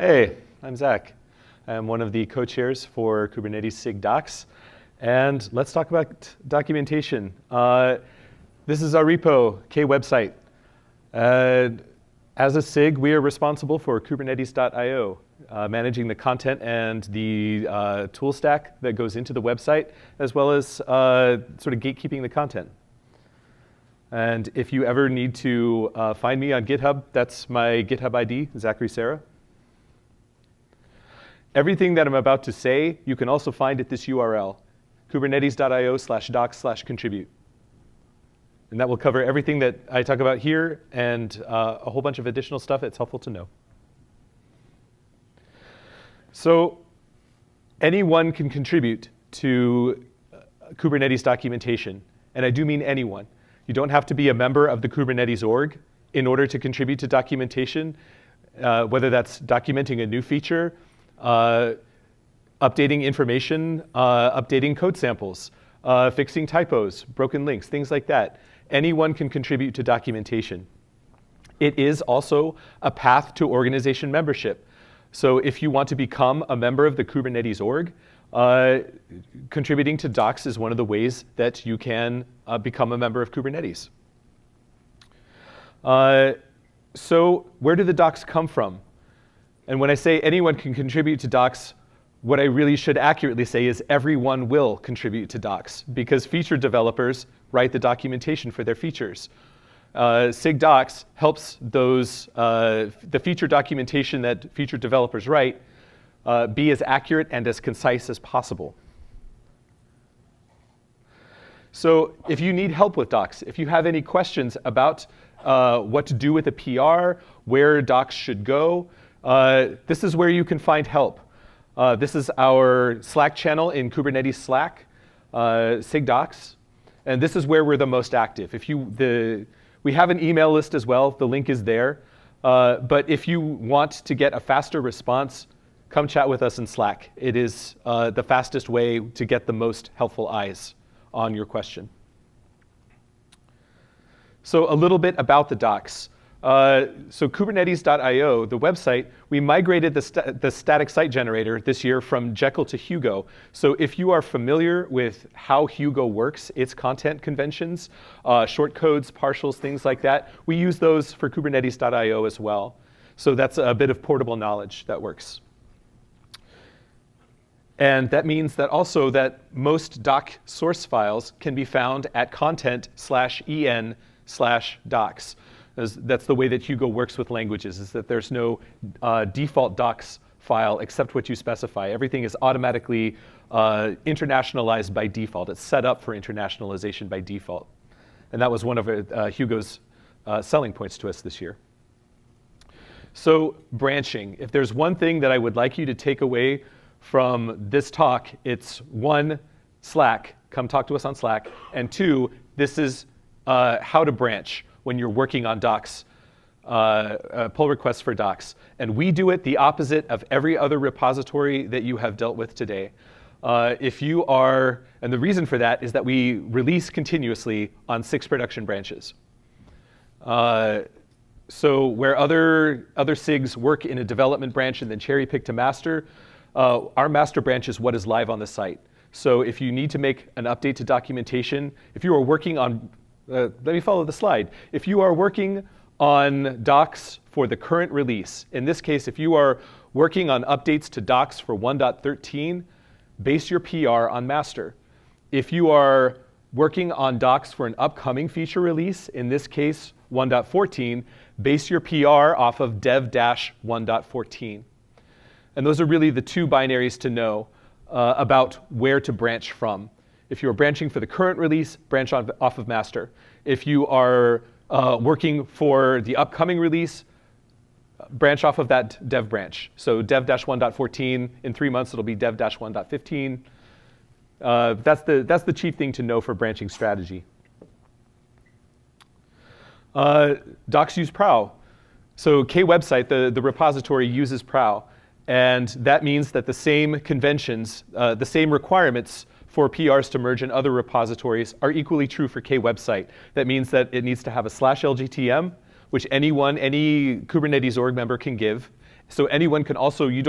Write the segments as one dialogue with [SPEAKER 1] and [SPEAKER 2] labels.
[SPEAKER 1] Hey, I'm Zach. I'm one of the co-chairs for Kubernetes SIG docs. And let's talk about documentation. This is our repo, K website. As a SIG, we are responsible for Kubernetes.io, managing the content and the tool stack that goes into the website, as well as sort of gatekeeping the content. And if you ever need to find me on GitHub, that's my GitHub ID, Zachary Serra. Everything that I'm about to say, you can also find at this URL, kubernetes.io/docs/contribute. And that will cover everything that I talk about here and a whole bunch of additional stuff it's helpful to know. So anyone can contribute to Kubernetes documentation. And I do mean anyone. You don't have to be a member of the Kubernetes org in order to contribute to documentation, whether that's documenting a new feature, updating information, updating code samples, fixing typos, broken links, things like that. Anyone can contribute to documentation. It is also a path to organization membership. So if you want to become a member of the Kubernetes org, contributing to docs is one of the ways that you can become a member of Kubernetes. So where do the docs come from? And when I say anyone can contribute to docs, what I really should accurately say is everyone will contribute to docs, because feature developers write the documentation for their features. SIG docs helps those, the feature documentation that feature developers write be as accurate and as concise as possible. So if you need help with docs, if you have any questions about what to do with a PR, where docs should go, this is where you can find help. This is our Slack channel in Kubernetes Slack, SIG docs. And this is where we're the most active. We have an email list as well. The link is there. But if you want to get a faster response, come chat with us in Slack. It is the fastest way to get the most helpful eyes on your question. So a little bit about the docs. So Kubernetes.io, the website, we migrated the static site generator this year from Jekyll to Hugo. So if you are familiar with how Hugo works, its content conventions, shortcodes, partials, things like that, we use those for Kubernetes.io as well. So that's a bit of portable knowledge that works. And that means that also that most doc source files can be found at content/en/docs. That's the way that Hugo works with languages, is that there's no default docs file except what you specify. Everything is automatically internationalized by default. It's set up for internationalization by default. And that was one of Hugo's selling points to us this year. So branching. If there's one thing that I would like you to take away from this talk, it's one, Slack. Come talk to us on Slack. And two, this is how to branch when you're working on docs, pull requests for docs. And we do it the opposite of every other repository that you have dealt with today. And the reason for that is that we release continuously on 6 production branches. So where other SIGs work in a development branch and then cherry pick to master, our master branch is what is live on the site. So if you need to make an update to documentation, if you are working on let me follow the slide. If you are working on docs for the current release, in this case, if you are working on updates to docs for 1.13, base your PR on master. If you are working on docs for an upcoming feature release, in this case, 1.14, base your PR off of dev-1.14. And those are really the two binaries to know about where to branch from. If you're branching for the current release, branch off of master. If you are working for the upcoming release, branch off of that dev branch. So dev-1.14, in 3 months it'll be dev-1.15. That's the chief thing to know for branching strategy. Docs use prow. So K website, the repository uses prow. And that means that the same conventions, the same requirements for PRs to merge in other repositories are equally true for K website. That means that it needs to have a /LGTM, which any Kubernetes org member can give, So anyone can also, you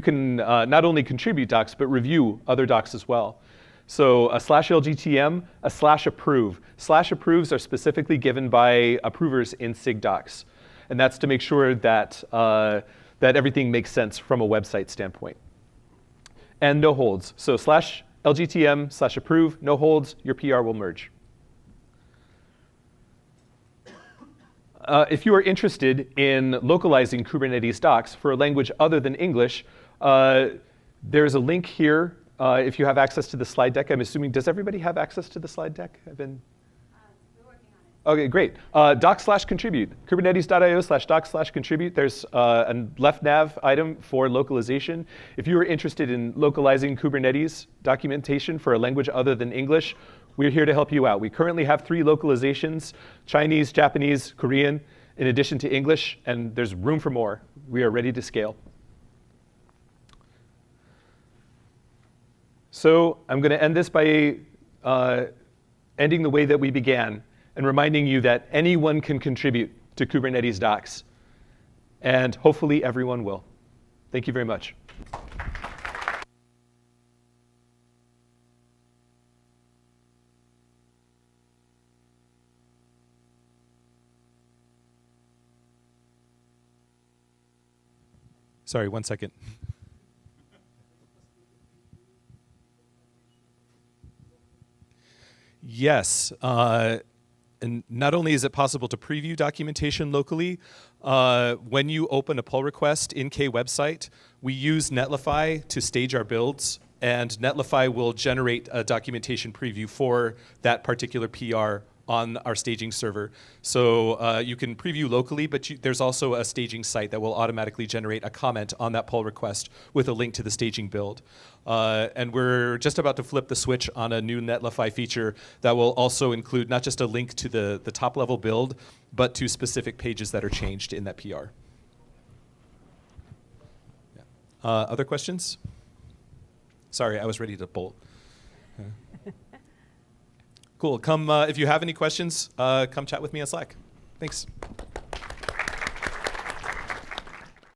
[SPEAKER 1] can not only contribute docs, but review other docs as well. So a /LGTM, a /approve. /approves are specifically given by approvers in SIG docs. And that's to make sure that, that everything makes sense from a website standpoint. And no holds. So /LGTM, /approve, no holds, your PR will merge. If you are interested in localizing Kubernetes docs for a language other than English, there's a link here if you have access to the slide deck. I'm assuming, does everybody have access to the slide deck?
[SPEAKER 2] We're working on it.
[SPEAKER 1] OK, great. Docs/contribute. Kubernetes.io/docs/contribute. There's a left nav item for localization. If you are interested in localizing Kubernetes documentation for a language other than English, we're here to help you out. We currently have 3 localizations: Chinese, Japanese, Korean, in addition to English, and there's room for more. We are ready to scale. So I'm going to end this by ending the way that we began and reminding you that anyone can contribute to Kubernetes docs. And hopefully everyone will. Thank you very much. Sorry, 1 second. Yes. And not only is it possible to preview documentation locally, when you open a pull request in K website, we use Netlify to stage our builds. And Netlify will generate a documentation preview for that particular PR on our staging server. So you can preview locally, but there's also a staging site that will automatically generate a comment on that pull request with a link to the staging build. And we're just about to flip the switch on a new Netlify feature that will also include not just a link to the top level build, but to specific pages that are changed in that PR. Yeah. Other questions? Sorry, I was ready to bolt. Cool. Come if you have any questions, come chat with me on Slack. Thanks.